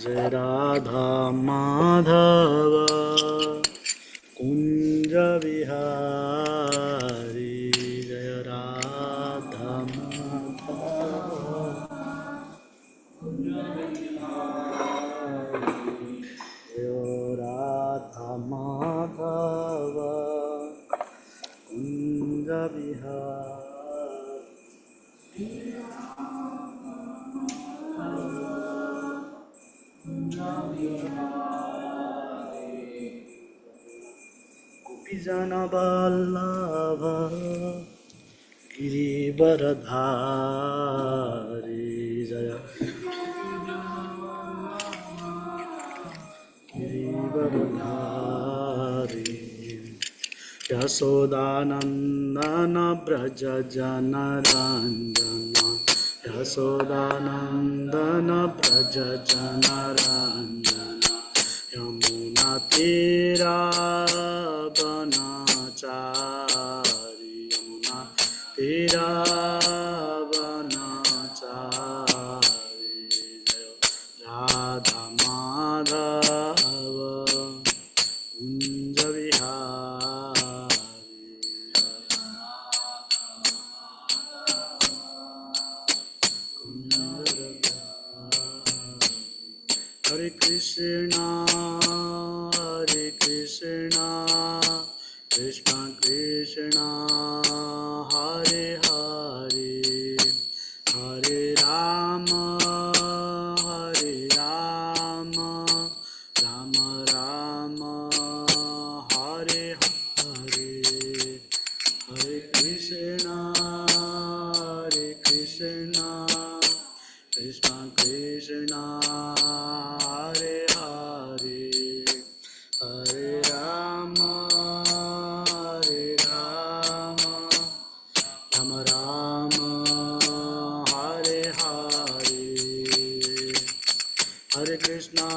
जय राधा माधव कुंज विहारी जय राधा माधव जय राधा माधव कुंज विहारी गोपीजन वल्लभ गिरिवरधारी जय गिरिवरधारी यशोदानंदन ब्रज जनरंजन यशोदानंदन ब्रज जनरंजन यमुना तीरा वनचारी यमुना तीरा वनचारी जय राधा माधव कुंज विहारी हरे कृष्णा कृष्ण कृष्णा हरे हरे हरे राम राम राम हरे हरे हरे कृष्णा कृष्ण कृष्ण हरे हरे हरे राम राम राम हरे हरे हरे कृष्णा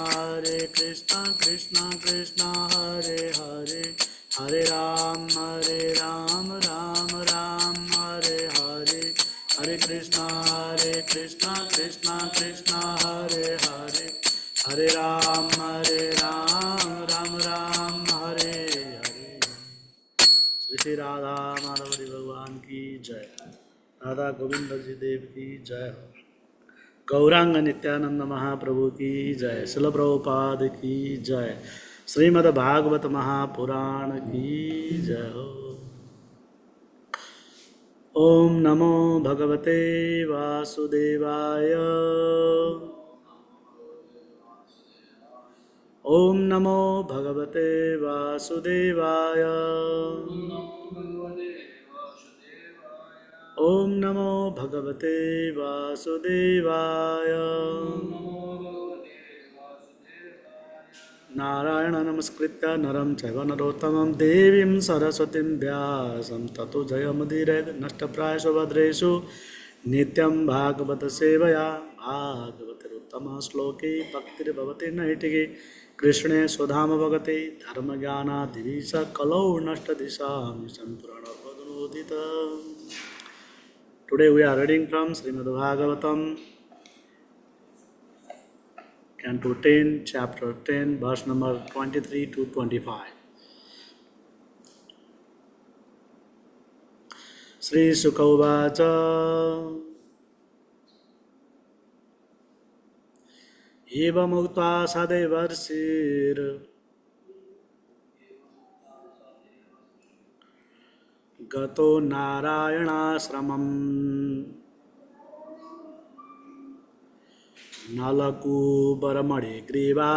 कृष्ण कृष्ण हरे हरे हरे राम राम राम हरे हरे हरे कृष्णा कृष्ण कृष्ण हरे हरे हरे राम राम हरे हरे। श्री राधा माधव भगवान की जय। राधा गोविंद जी देव की जय हो। गौरांग नित्यानंद महाप्रभु की जय। शिल प्रभुपाद की जय। श्रीमद् भागवत महापुराण की जय हो। ओम नमो भगवते वासुदेवाय। ओम नमो भगवते वासुदेवाय। ओम नमो भगवते वासुदेवाय। नारायण नमस्कृत्य नरं चैव नरोत्तमं देवीं सरस्वतीं व्यासं ततो जयमुदीरयेत् नष्टप्रायेषु भद्रेषु नित्यं भागवत सेवया भागवतोत्तमश्लोके भक्तिर्भवति नैष्ठिके कृष्णे स्वधाम भगते धर्मज्ञानादिविष कलौ नष्टदिशां सम्पूर्णपदनोदित। Today we are reading from Srimad Bhagavatam, Canto 10, Chapter 10, verse number 23 to 25. Sri Sukha Uvacha Eva Mukta Sadevarsir Gato Narayana Sramam Nalaku Baramadi Griva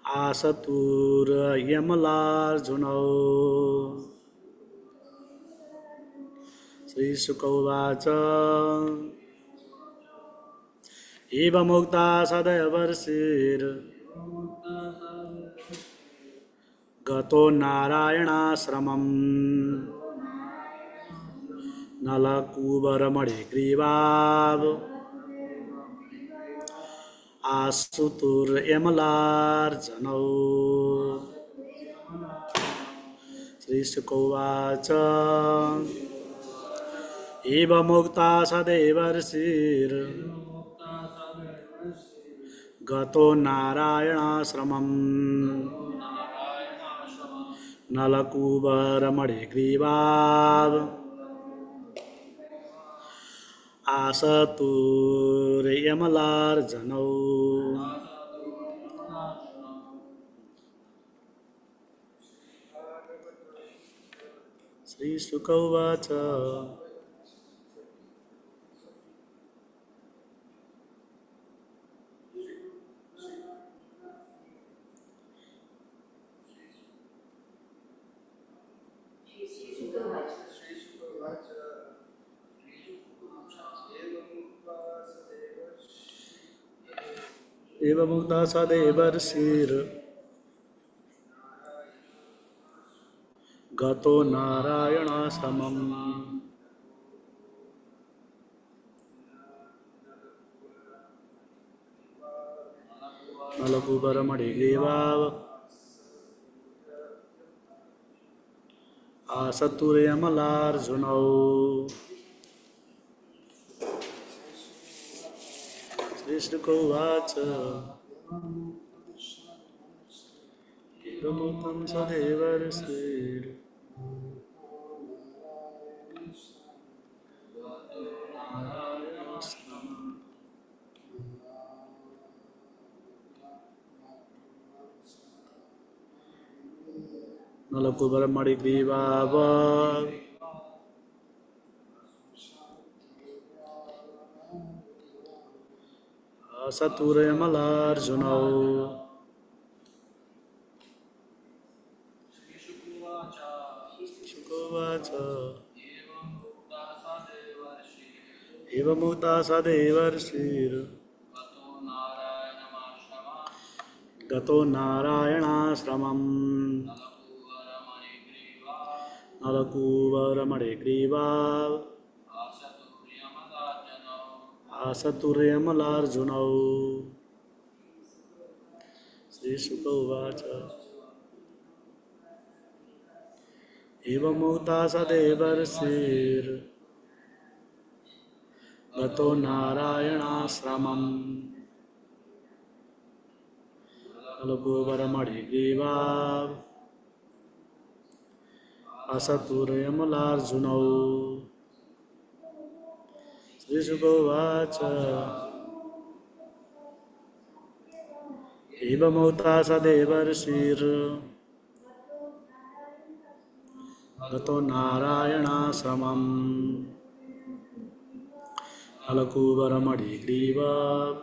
Asatur Yamalar Junau. Sri Sukha Uvacha Eva Mukta Sadevarsir Gato Narayana Sramam Nalakubaramadi Grivav Asutur Emalar Janau. श्रीशुकोवाच एवमुक्ता स देवर्षिर् गतो नारायणाश्रमम् नलकूबरमणिग्रीवाम् आसतुर्यमलार्जनौ श्रीशुक उवाच एवमुक्ता स देवर्षिर् गतो नारायणाश्रमम् नलकूबरमणिग्रीवाम् आसतुर्यमलार्जुनौ श्रीशुक उवाच एवमुक्तं स देवर्षिर् नलकूबरमणिग्रीवाम् आसतुर्यमलार्जुनौ श्रीशुक उवाच एवमुक्ता स देवर्षिर् गतो नारायणाश्रमम् नलकूबरमणिग्रीवाम् आसतुर्यमलार्जुनौ श्रीशुक उवाच एवमुक्ता स देवर्षिर् गतो नारायणाश्रमम् नलकूबरमणिग्रीवाम् आसतुर्यमलार्जुनौ श्रीशुक उवाच एवमुक्ता स देवर्षिर् गतो नारायणाश्रमम् नलकूबरमणिग्रीवाम्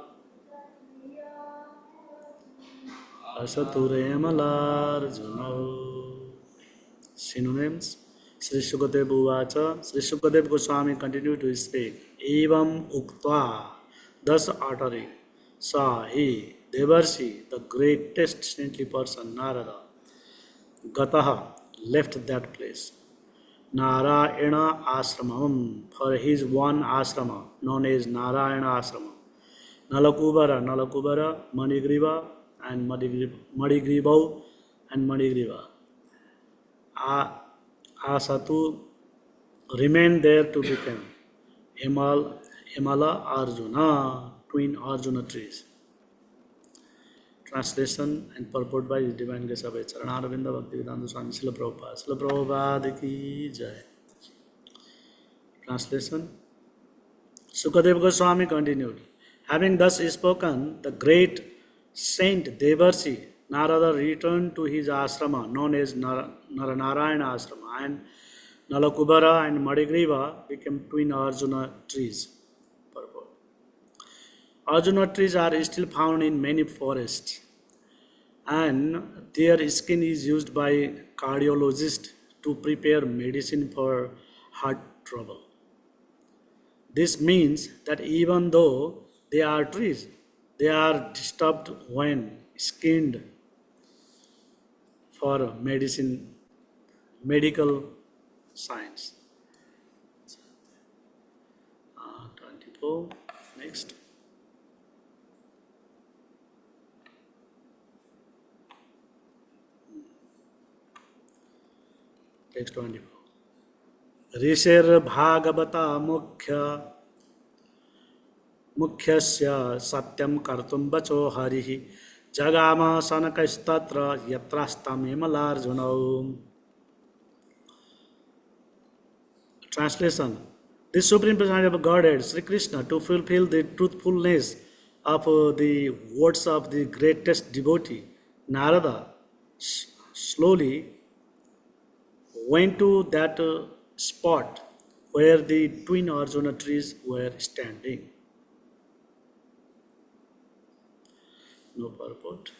आसतुर्यमलार्जुनौ Synonyms. Sri Sukadeva Uvacha. Sri Sukadeva Goswami continued to speak. Evam Uktva, thus uttering, Sa he, Devarshi, the greatest saintly person, Narada, Gataha, left that place. Narayana Ashramam, for his one ashrama, known as Narayana Ashrama. Nalakubara, Manigriva, and Madigriva, and Madigriva. Asatu remained there to become Emala Arjuna, twin Arjuna trees. Translation and purport by His Divine Grace of Charanavinda Bhaktivedanta Swami Srila Prabhupada. Srila Prabhupada ki jai. Translation. Sukadeva Goswami continued. Having thus spoken, the great saint Devarshi Narada returned to his ashrama known as Naranarayana Ashrama, and Nalakubara and Madigriva became twin Arjuna trees. Purport. Arjuna trees are still found in many forests, and their skin is used by cardiologists to prepare medicine for heart trouble. This means that even though they are trees, they are disturbed when skinned for medical science. 24. Next. Text 24. ऋषिर् Bhagavata मुख्यस्य सत्यं कर्तुं वचो हरिः जगाम शनकस्तत्र यत्रास्तमिमलार्जुनौ. Translation. The Supreme Personality of Godhead, Sri Krishna, to fulfill the truthfulness of the words of the greatest devotee, Narada, slowly went to that spot where the twin Arjuna trees were standing. No purport.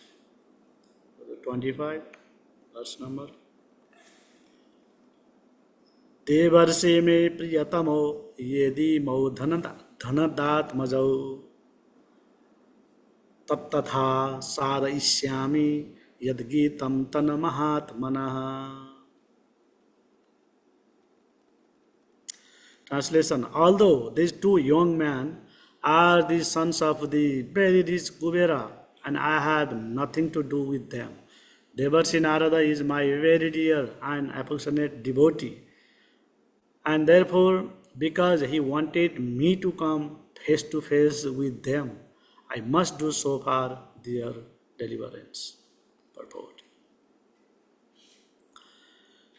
25, verse number. देवर्षि मे प्रियतमो यदि मौ धनदात्मजौ तत्तथा साधयिष्यामि यद्गीतं तन्महात्मनः. Translation. Although these two young men are the sons of the very rich Kubera and I have nothing to do with them, Devarshi Narada is my very dear and affectionate devotee. And therefore, because he wanted me to come face to face with them, I must do so for their deliverance. Purport.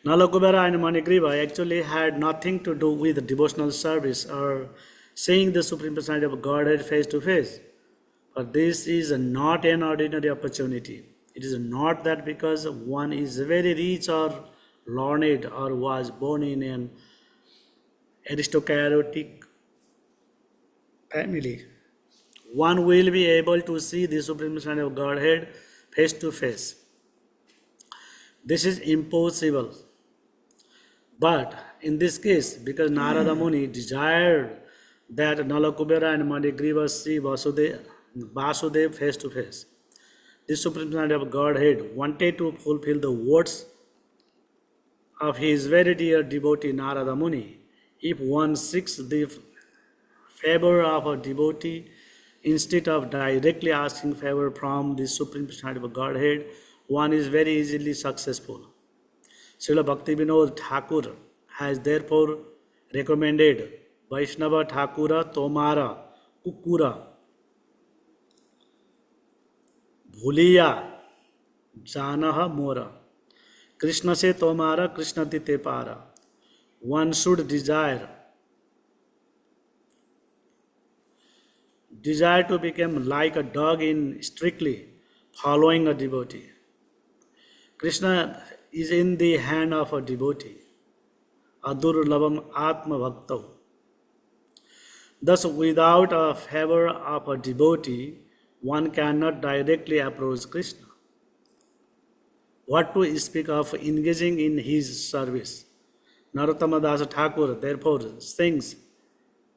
Nalakubera and Manigriva actually had nothing to do with devotional service or seeing the Supreme Personality of Godhead face to face. But this is not an ordinary opportunity. It is not that because one is very rich or learned or was born in an aristocratic family, one will be able to see the Supreme Personality of Godhead face to face. This is impossible. But in this case, because Narada Muni desired that Nalakubera and Manigriva see Vasudev face to face, the Supreme Personality of Godhead wanted to fulfill the words of his very dear devotee Narada Muni. If one seeks the favor of a devotee, instead of directly asking favor from the Supreme Personality of Godhead, one is very easily successful. Srila Bhaktivinoda Thakur has therefore recommended Vaishnava Thakura Tomara Kukura Bhuliya Janaha Mora Krishna se Tomara Krishna Tite Para. One should desire to become like a dog in strictly following a devotee. Krishna is in the hand of a devotee. Adurlabam Atma Bhaktav. Thus, without a favor of a devotee, one cannot directly approach Krishna. What to speak of engaging in his service? Narottama Das Thakur therefore sings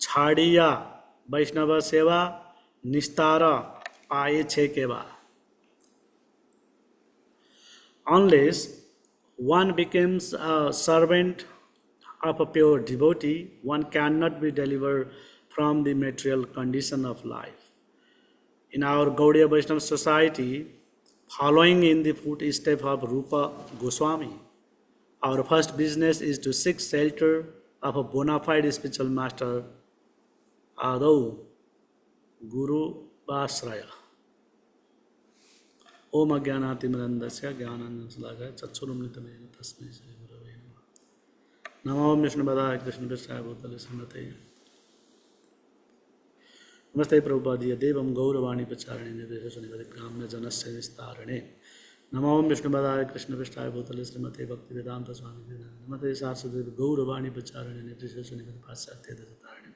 Chhadiya Vaishnava Seva Nistara Paye Chekeva. Unless one becomes a servant of a pure devotee, one cannot be delivered from the material condition of life. In our Gaudiya Vaishnava society, following in the footsteps of Rupa Goswami, our first business is to seek shelter of a bona fide spiritual master, Adau Guru Vasraya. Om Ajnanatimrandasya Jnananjanasalakaya Chakshurumritamena Tasmai Shri Gurave Namah. Namo Vishnu Padaya Krishna Prasthaya Bhutale Srimate Namaste Prabhupada Devam Gauravani Pacharane Nirveshani Vadikramya Janasya Vistarane. Namo Vishnu Padaya Krishna Prasthaya Bhutale Srimate Bhakti Vedanta Swami Namaste Saraswati Gauravani Pacharane Nirveshani Vadipasya Dedatarane.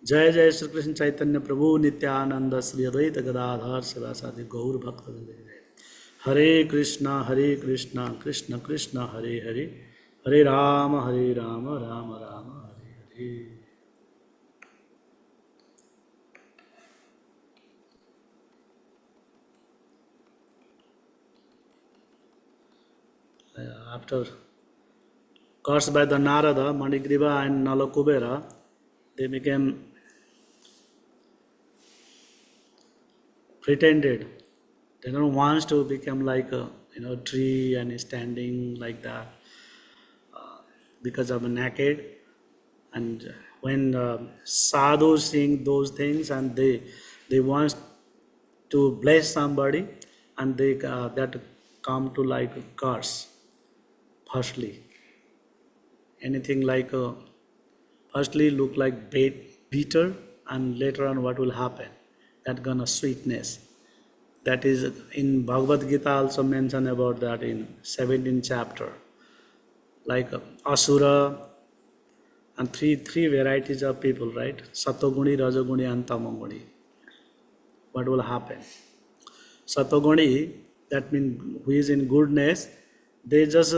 जय जय श्री कृष्ण चैतन्य प्रभु नित्यानंद श्री अद्वैत गदाधर शिवासादि गौर भक्त हरे Krishna Krishna Krishna Hare Hare Hare Ram Ram Ram Hare Hare. After cursed by the Narada, Manigriva and Nalakubera, they became pretended. They don't want to become like a tree and standing like that. because of naked. And when sadhus seeing those things and they want to bless somebody, and they that come to like curse. Firstly, anything like firstly look like bitter, and later on what will happen? That gonna sweetness. That is in Bhagavad Gita also mentioned about that in 17th chapter. Like asura and three varieties of people, right? Satoguni, Rajoguni, and Tamoguni. What will happen? Satoguni, that means who is in goodness, they just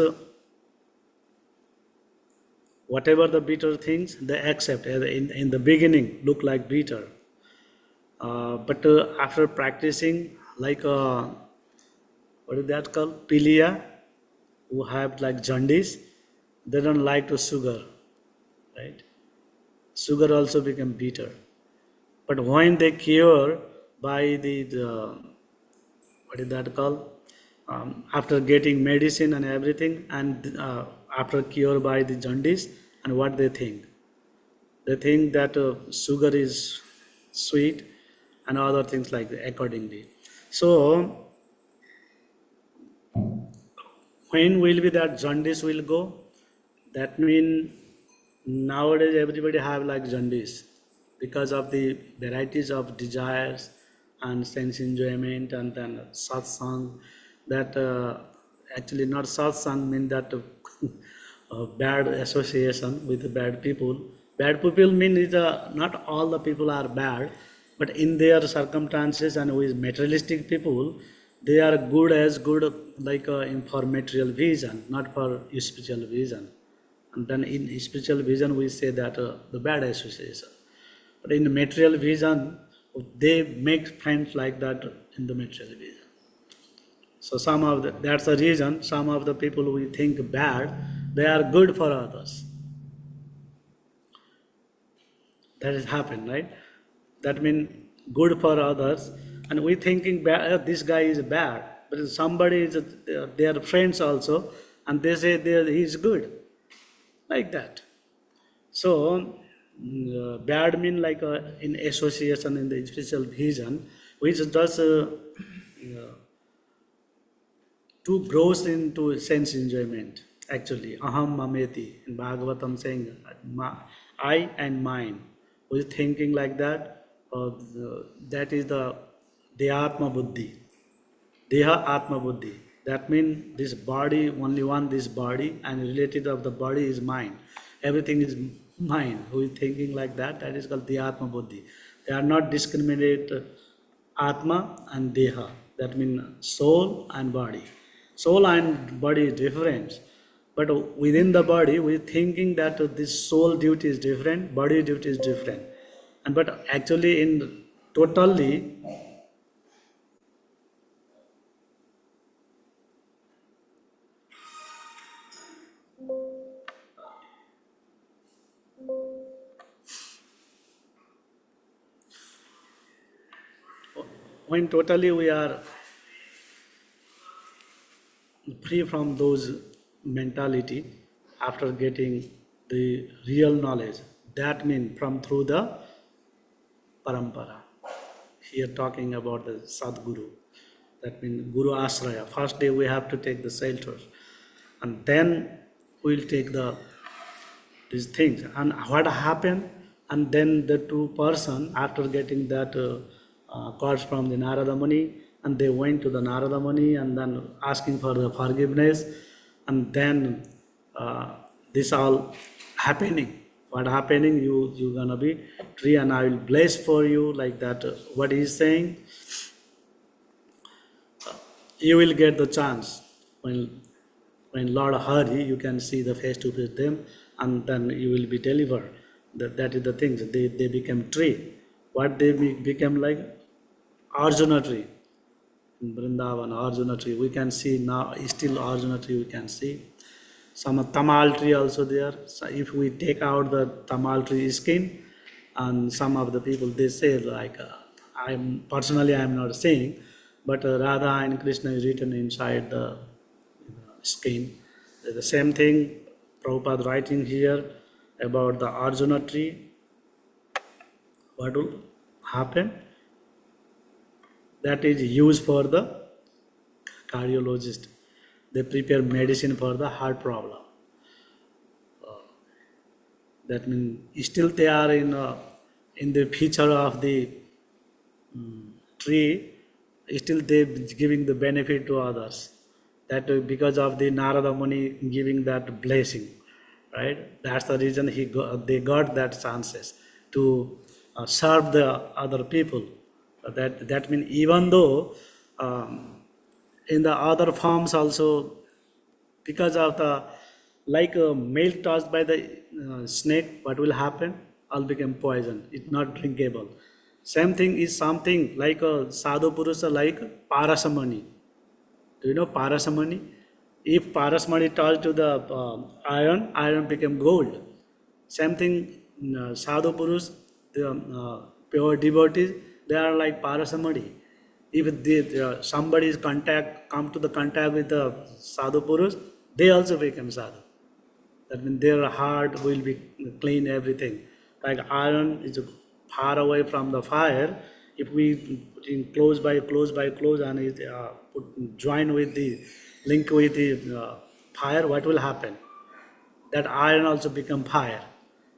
whatever the bitter things they accept. In the beginning look like bitter, but after practicing, like what is that called? Pilia, who have like jaundice, they don't like to sugar, right? Sugar also become bitter. But when they cure by the what is that called? After getting medicine and everything, and after cure by the jaundice, and what they think? They think that sugar is sweet and other things like that accordingly. So when will be that jaundice will go? That means nowadays everybody have like jaundice because of the varieties of desires and sense enjoyment, and then satsang. That actually not satsang mean that bad association with bad people. Bad people mean is not all the people are bad, but in their circumstances and with materialistic people, they are good as good like in for material vision, not for spiritual vision. And then in spiritual vision we say that the bad association. But in material vision, they make friends like that in the material vision. So that's the reason some of the people we think bad, they are good for others. That has happened, right? That means good for others, and we thinking this guy is bad, but somebody is they are friends also, and they say he is good, like that. So bad mean like in association in the spiritual vision, which does too gross into sense enjoyment. Actually, aham mameti in Bhagavatam saying I and mine. Who is thinking like that? That is the Dehatma Buddhi. Deha Atma Buddhi. That means this body, only one this body, and related of the body is mind. Everything is mind. Who is thinking like that? That is called Dehatma Buddhi. They are not discriminate Atma and Deha. That means soul and body. Soul and body is different. But within the body, we thinking that this soul duty is different, body duty is different. And but actually in totally, when totally we are free from those mentality after getting the real knowledge. That means from through the parampara. Here talking about the Sadguru. That means Guru Ashraya. First day we have to take the shelter, and then we'll take these things. And what happened? And then the two person after getting that cards from the Narada Muni, and they went to the Narada Muni and then asking for the forgiveness, and then this all happening. What happening? You gonna be tree, and I will bless for you, like that. What he is saying, you will get the chance when Lord Hari, you can see the face to face them, and then you will be delivered. That is the things. They become tree. What they become like? Arjuna tree. In Vrindavan, Arjuna tree. We can see now, still Arjuna tree we can see. Some tamal tree also there. So if we take out the tamal tree skin, and some of the people they say like, I am not saying, but Radha and Krishna is written inside the skin. The same thing Prabhupada writing here about the Arjuna tree. What will happen? That is used for the cardiologist. They prepare medicine for the heart problem. That means still they are in the feature of the tree, still they giving the benefit to others. That because of the Narada Muni giving that blessing, right? That's the reason they got that chances to serve the other people. That means even though in the other forms also, because of the like a milk tossed by the snake, what will happen? All become poison. It's not drinkable. Same thing is something like a sadhu purusa, like parasamani. Do you know parasamani? If parasamani tossed to the iron, iron became gold. Same thing, sadhu purush, the pure devotees, they are like parasamani. If somebody is come to the contact with the sadhu purush, they also become sadhu. That means their heart will be clean, everything. Like iron is far away from the fire. If we put in close and it, join with the link with the fire, what will happen? That iron also become fire.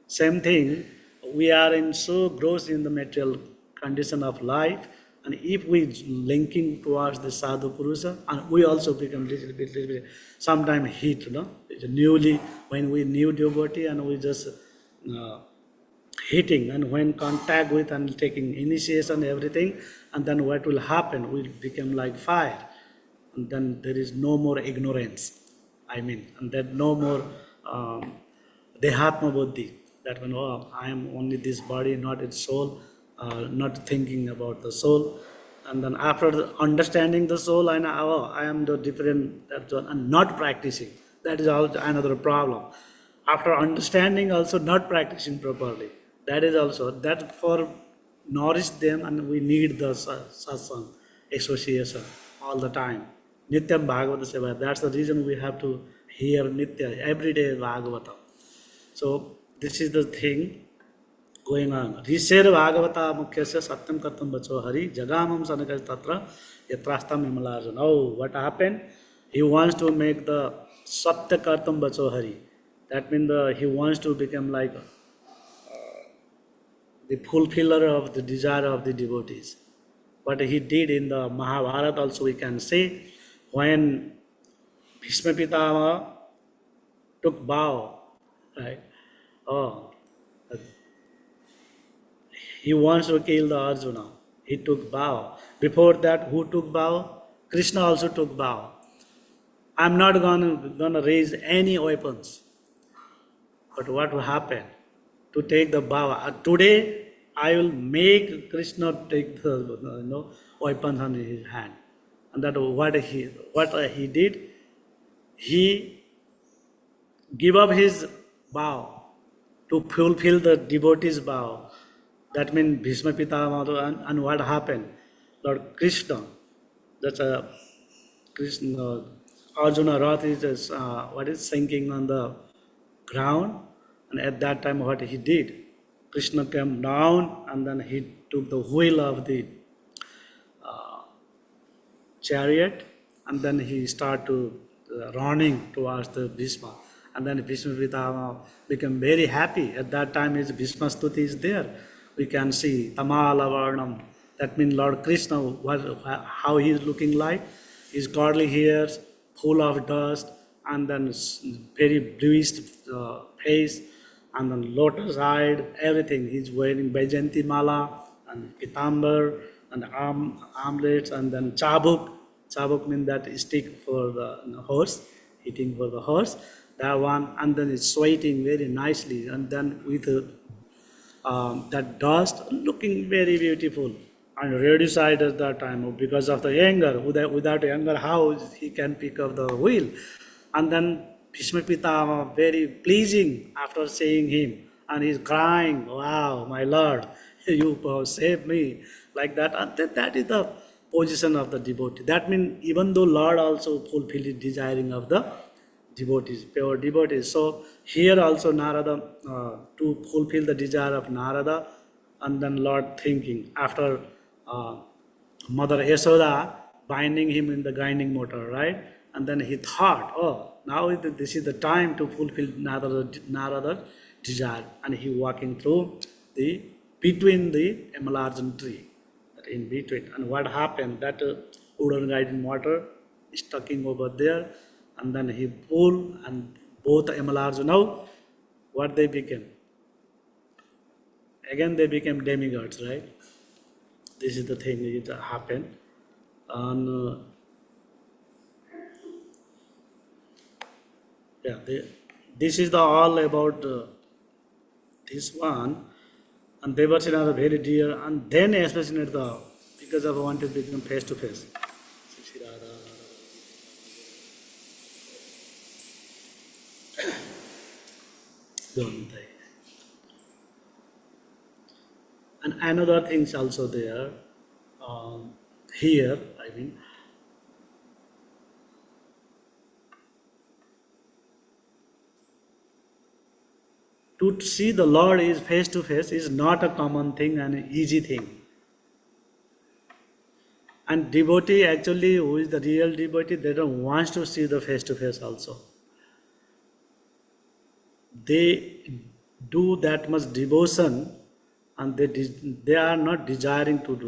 Same thing, we are in so gross in the material condition of life, and if we linking towards the sadhu purusha, and we also become little bit sometime heat, It's newly when we new devotee and we just hitting, and when contact with and taking initiation everything, and then what will happen? We become like fire, and then there is no more ignorance. I mean, and then no more dehatma buddhi. That when I am only this body, not its soul, not thinking about the soul, and then after understanding the soul, I know I am the different that one, and not practicing. That is also another problem. After understanding, also not practicing properly. That is also that for nourish them, and we need the satsang association all the time. Nityam Bhagavata Seva. That's the reason we have to hear Nitya every day Bhagavata. So this is the thing going on. Risher Bhagavata Mukhyasya Satyam Kartam Bacho Hari Jagamam Sanakas Tatra Yatrastam Himalajan. Oh, what happened? He wants to make the Satya Kartam Bacho Hari. That means he wants to become like the fulfiller of the desire of the devotees. What he did in the Mahabharata also we can say, when Bhishma Pitama took vow, right? Oh, he wants to kill the Arjuna. He took vow. Before that, who took vow? Krishna also took vow. I'm not gonna raise any weapons. But what will happen? To take the vow. Today, I will make Krishna take the weapons on his hand. And that what he did, he gave up his vow to fulfill the devotee's vow. That means Bhishma Pitama, and what happened? Lord Krishna, that's a Krishna, Arjuna Rath is sinking on the ground, and at that time what he did, Krishna came down and then he took the wheel of the chariot, and then he started to running towards the Bhishma, and then Bhishma Pitama became very happy. At that time his Bhishma Stuti is there. We can see Tamala Varnam. That means Lord Krishna, how he is looking like. His godly hairs, full of dust, and then very bluish face, and then lotus eyed, everything. He's wearing Baijanti Mala, and Pitambar, and armlets, and then Chabuk. Chabuk means that stick for the horse, hitting for the horse. That one, and then it's sweating very nicely, and then with that dust, looking very beautiful. And reduced at that time because of the anger. Without anger, how he can pick up the wheel? And then Bhishma Pitama, very pleasing after seeing him, and he's crying, "Wow, my Lord, you saved me," like that. And that is the position of the devotee. That means even though Lord also fulfilled his desiring of the devotees, pure devotees. So here also Narada, to fulfill the desire of Narada, and then Lord thinking after uh, Mother Yashoda binding him in the grinding mortar, right? And then he thought, oh, now this is the time to fulfill Narada's desire, and he walking through the between the emerald tree, in between. And what happened? That wooden guiding mortar is stucking over there, and then he pulled, and both the emeralds now, what they became? Again, they became demigods, right? This is the thing that happened. And yeah, this is the all about this one. And they were are very dear, and then especially at the because I wanted to become face to face. And another things also there. Here, I mean, to see the Lord is face to face is not a common thing and an easy thing. And devotee actually, who is the real devotee, they don't want to see the face to face also. They do that much devotion, and they are not desiring to do